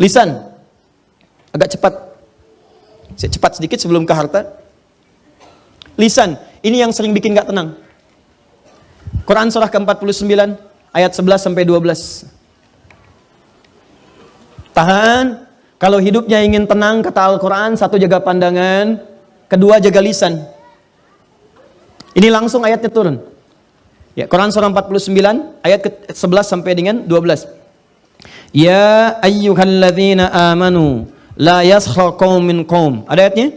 Lisan. Agak cepat. Saya cepat sedikit sebelum ke harta. Lisan. Ini yang sering bikin gak tenang. Quran surah ke-49 ayat 11 sampai 12. Tahan. Kalau hidupnya ingin tenang, kata Al-Quran, satu, jaga pandangan, kedua, jaga lisan. Ini langsung ayatnya turun. Ya, Quran surah 49 ayat ke-11 sampai dengan 12. Ya ayyuhalladzina amanu la yaskhar qaum min qaum. Ada ayatnya?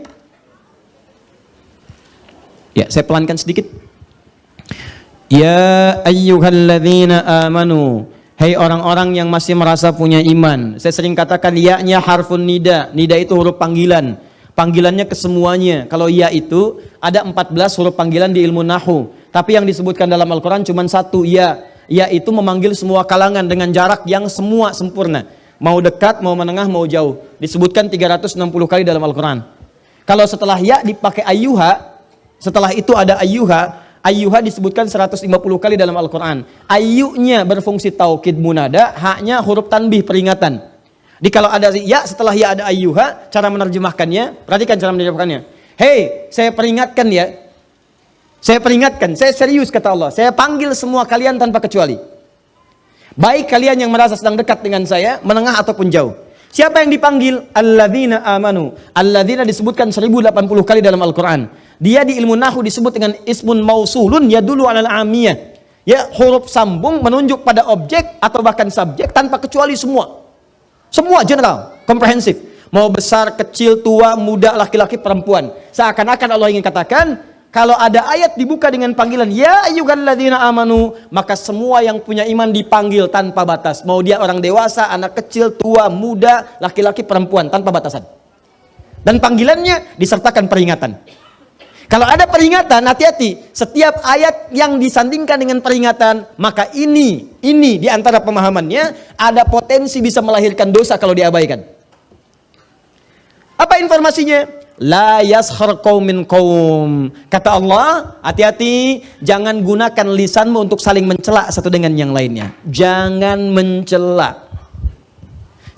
Ya, saya pelankan sedikit. Ya ayyuhalladzina amanu, hai orang-orang yang masih merasa punya iman. Saya sering katakan ya-nya harfun nida. Nida itu huruf panggilan. Panggilannya ke semuanya. Kalau ya itu ada 14 huruf panggilan di ilmu nahu. Tapi yang disebutkan dalam Al-Quran cuma satu, ya. Ya itu memanggil semua kalangan dengan jarak yang semua sempurna. Mau dekat, mau menengah, mau jauh. Disebutkan 360 kali dalam Al-Quran. Kalau setelah ya dipakai ayyuha, setelah itu ada ayyuha. Ayyuha disebutkan 150 kali dalam Al-Quran. Ayyunya berfungsi taukid munada, haknya huruf tanbih peringatan. Jadi kalau ada ya, setelah ya ada ayyuha, cara menerjemahkannya, perhatikan cara menerjemahkannya. Hei, saya peringatkan ya. Saya peringatkan, saya serius kata Allah. Saya panggil semua kalian tanpa kecuali. Baik kalian yang merasa sedang dekat dengan saya, menengah ataupun jauh. Siapa yang dipanggil? Alladzina amanu. Alladzina disebutkan 1080 kali dalam Al-Quran. Dia di ilmu nahu disebut dengan ismun mausulun yadullu alal amiyah. Ya, huruf sambung menunjuk pada objek atau bahkan subjek tanpa kecuali semua. Semua general, komprehensif. Mau besar, kecil, tua, muda, laki-laki, perempuan. Seakan-akan Allah ingin katakan, kalau ada ayat dibuka dengan panggilan ya ayyuhalladzina amanu, maka semua yang punya iman dipanggil tanpa batas. Mau dia orang dewasa, anak kecil, tua, muda, laki-laki, perempuan, tanpa batasan. Dan panggilannya disertakan peringatan. Kalau ada peringatan, hati-hati. Setiap ayat yang disandingkan dengan peringatan, maka ini di antara pemahamannya ada potensi bisa melahirkan dosa kalau diabaikan. Apa informasinya? La yaskhar qaum min qaum. Kata Allah, hati-hati, jangan gunakan lisanmu untuk saling mencela satu dengan yang lainnya. Jangan mencela.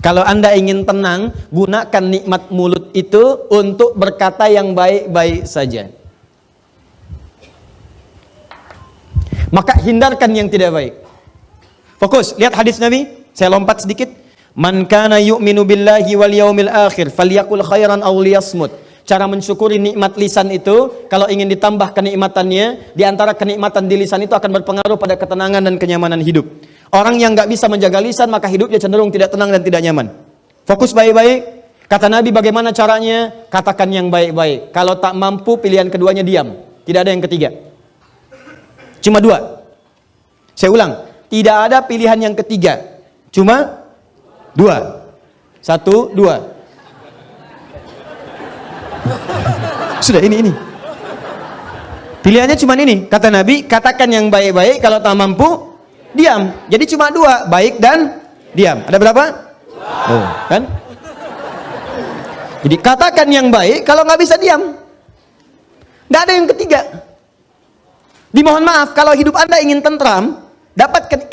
Kalau Anda ingin tenang, gunakan nikmat mulut itu untuk berkata yang baik-baik saja. Maka hindarkan yang tidak baik. Fokus, lihat hadis Nabi. Saya lompat sedikit. Man kana yu'minu billahi wal yaumil akhir falyakul khairan aw liyasmut. Cara mensyukuri nikmat lisan itu, kalau ingin ditambah kenikmatannya, di antara kenikmatan di lisan itu akan berpengaruh pada ketenangan dan kenyamanan hidup. Orang yang nggak bisa menjaga lisan, maka hidupnya cenderung tidak tenang dan tidak nyaman. Fokus baik-baik. Kata Nabi, bagaimana caranya? Katakan yang baik-baik. Kalau tak mampu, pilihan keduanya diam. Tidak ada yang ketiga. Cuma dua. Saya ulang, tidak ada pilihan yang ketiga. Cuma dua. Satu, dua. Sudah, ini. Pilihannya cuma ini. Kata Nabi, katakan yang baik-baik. Kalau tak mampu, diam. Jadi cuma dua, baik dan diam. Ada berapa? Oh, kan? Jadi katakan yang baik, kalau nggak bisa diam. Nggak ada yang ketiga. Dimohon maaf, kalau hidup Anda ingin tentram,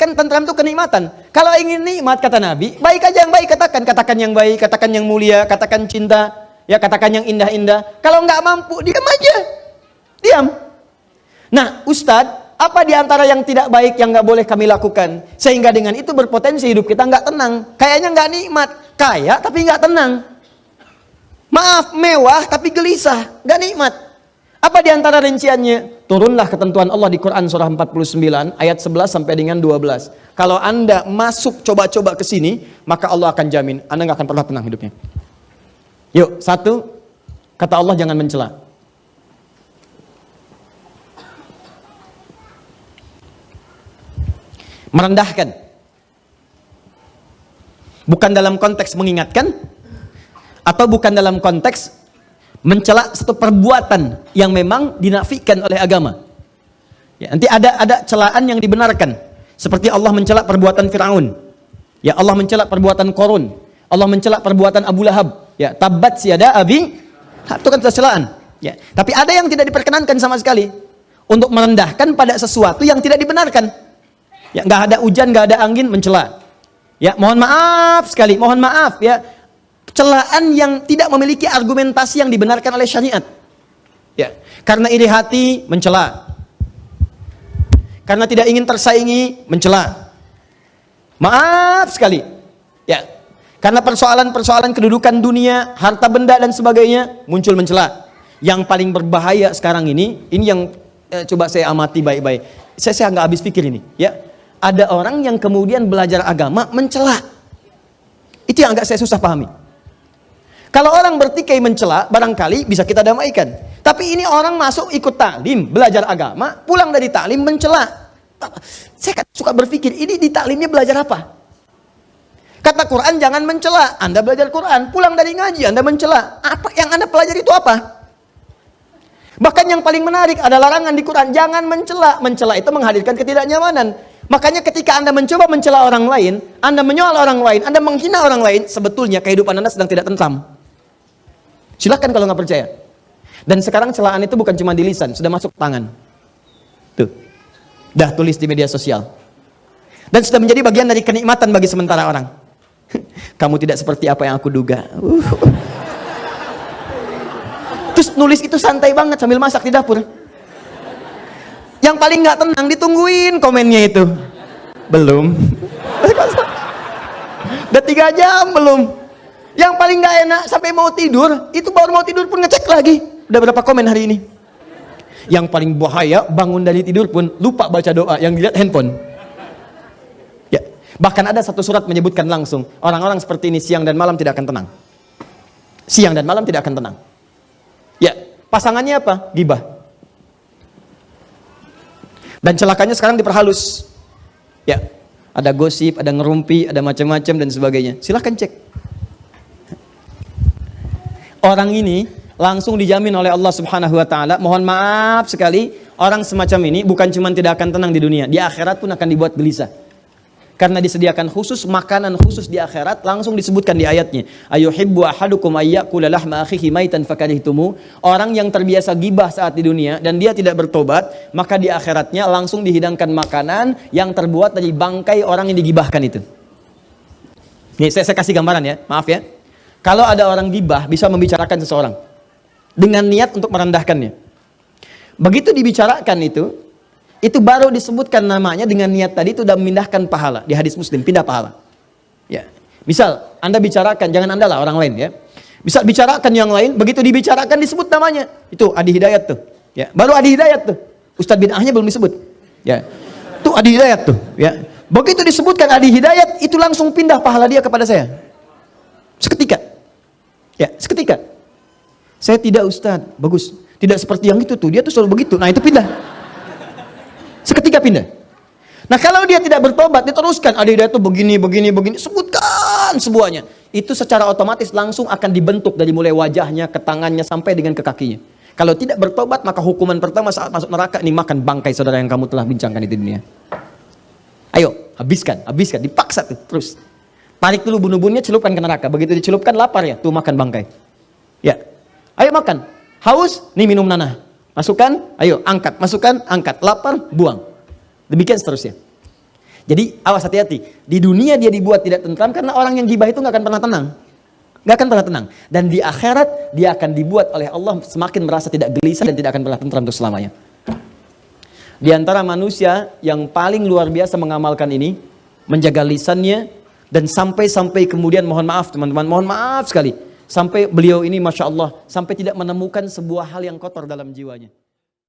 kan tentram itu kenikmatan. Kalau ingin nikmat, kata Nabi, baik aja yang baik katakan. Katakan yang baik, katakan yang mulia, katakan cinta, ya katakan yang indah-indah. Kalau nggak mampu, diam aja. Diam. Nah, Ustadz, apa di antara yang tidak baik yang nggak boleh kami lakukan? Sehingga dengan itu berpotensi hidup kita nggak tenang. Kayaknya nggak nikmat. Kaya tapi nggak tenang. Maaf, mewah tapi gelisah. Nggak nikmat. Apa di antara rinciannya? Turunlah ketentuan Allah di Quran surah 49 ayat 11 sampai dengan 12. Kalau Anda masuk coba-coba ke sini, maka Allah akan jamin Anda nggak akan pernah tenang hidupnya. Yuk, satu, kata Allah jangan mencela. Merendahkan. Bukan dalam konteks mengingatkan, atau bukan dalam konteks mencela satu perbuatan yang memang dinafikan oleh agama. Ya, nanti ada celaan yang dibenarkan. Seperti Allah mencela perbuatan Fir'aun. Ya, Allah mencela perbuatan Qarun. Allah mencela perbuatan Abu Lahab. Ya, tabat siada abi. Itu kan celaan. Ya, tapi ada yang tidak diperkenankan sama sekali. Untuk merendahkan pada sesuatu yang tidak dibenarkan. Ya, nggak ada hujan, nggak ada angin, mencela. Ya, mohon maaf sekali, mohon maaf ya. Celaan yang tidak memiliki argumentasi yang dibenarkan oleh syariat. Ya, karena iri hati mencela. Karena tidak ingin tersaingi mencela. Maaf sekali. Ya. Karena persoalan-persoalan kedudukan dunia, harta benda dan sebagainya muncul mencela. Yang paling berbahaya sekarang ini yang coba saya amati baik-baik. Saya nggak habis pikir ini, ya. Ada orang yang kemudian belajar agama mencela. Itu yang agak saya susah pahami. Kalau orang bertikai mencela, barangkali bisa kita damaikan. Tapi ini orang masuk ikut taklim, belajar agama, pulang dari taklim mencela. Saya suka berpikir, ini di taklimnya belajar apa? Kata Quran jangan mencela. Anda belajar Quran, pulang dari ngaji Anda mencela. Apa yang Anda pelajari itu apa? Bahkan yang paling menarik ada larangan di Quran, jangan mencela. Mencela itu menghadirkan ketidaknyamanan. Makanya ketika Anda mencoba mencela orang lain, Anda menyoal orang lain, Anda menghina orang lain, sebetulnya kehidupan Anda sedang tidak tentram. Silahkan kalau nggak percaya. Dan sekarang celaan itu bukan cuma di lisan, sudah masuk tangan. Tuh, dah tulis di media sosial. Dan sudah menjadi bagian dari kenikmatan bagi sementara orang. Kamu tidak seperti apa yang aku duga. Terus nulis itu santai banget sambil masak di dapur. Yang paling nggak tenang ditungguin komennya itu. Belum. Udah 3 jam belum. Yang paling nggak enak sampai mau tidur, itu baru mau tidur pun ngecek lagi. Udah berapa komen hari ini? Yang paling bahaya bangun dari tidur pun lupa baca doa, yang dilihat handphone. Bahkan ada satu surat menyebutkan langsung, orang-orang seperti ini siang dan malam tidak akan tenang. Siang dan malam tidak akan tenang. Ya, pasangannya apa? Gibah. Dan celakanya sekarang diperhalus. Ya, ada gosip, ada ngerumpi, ada macam-macam dan sebagainya. Silahkan cek. Orang ini langsung dijamin oleh Allah Subhanahu wa taala. Mohon maaf sekali, orang semacam ini bukan cuma tidak akan tenang di dunia, di akhirat pun akan dibuat gelisah. Karena disediakan khusus makanan khusus di akhirat, langsung disebutkan di ayatnya. Ayuhibbu ahadukum ayyakula lahma akhihi maitan fakarihtumu. Orang yang terbiasa gibah saat di dunia dan dia tidak bertobat, maka di akhiratnya langsung dihidangkan makanan yang terbuat dari bangkai orang yang digibahkan itu. Nih, saya kasih gambaran ya, maaf ya. Kalau ada orang gibah bisa membicarakan seseorang dengan niat untuk merendahkannya. Begitu dibicarakan itu baru disebutkan namanya dengan niat tadi, itu sudah memindahkan pahala. Di hadis Muslim, pindah pahala. Ya. Misal, Anda bicarakan, jangan Anda lah, orang lain ya. Bisa bicarakan yang lain, begitu dibicarakan disebut namanya. Itu Adi Hidayat tuh. Ya. Baru Adi Hidayat tuh. Ustadz bid'ahnya belum disebut. Ya. Itu Adi Hidayat tuh. Ya. Begitu disebutkan Adi Hidayat, itu langsung pindah pahala dia kepada saya. Seketika. Ya, seketika. Saya tidak Ustadz, bagus. Tidak seperti yang itu tuh, dia tuh selalu begitu. Nah, itu pindah. Seketika pindah. Nah, kalau dia tidak bertobat, diteruskan ada hidayah itu begini, sebutkan semuanya. Itu secara otomatis langsung akan dibentuk dari mulai wajahnya, ke tangannya, sampai dengan ke kakinya. Kalau tidak bertobat, maka hukuman pertama saat masuk neraka ini makan bangkai saudara yang kamu telah bincangkan di dunia. Ayo, habiskan, dipaksa tuh, terus. Tarik dulu bunuh-bunuhnya, celupkan ke neraka. Begitu dicelupkan, lapar ya, tuh makan bangkai. Ya, ayo makan. Haus, nih minum nanah. Masukkan, ayo angkat, masukkan, angkat, lapar, buang. Demikian seterusnya. Jadi awas, hati-hati. Di dunia dia dibuat tidak tentram karena orang yang gibah itu nggak akan pernah tenang. Nggak akan pernah tenang. Dan di akhirat dia akan dibuat oleh Allah semakin merasa tidak gelisah dan tidak akan pernah tentram untuk selamanya. Di antara manusia yang paling luar biasa mengamalkan ini, menjaga lisannya, dan sampai kemudian mohon maaf teman-teman, mohon maaf sekali. Sampai beliau ini Masya Allah, sampai tidak menemukan sebuah hal yang kotor dalam jiwanya.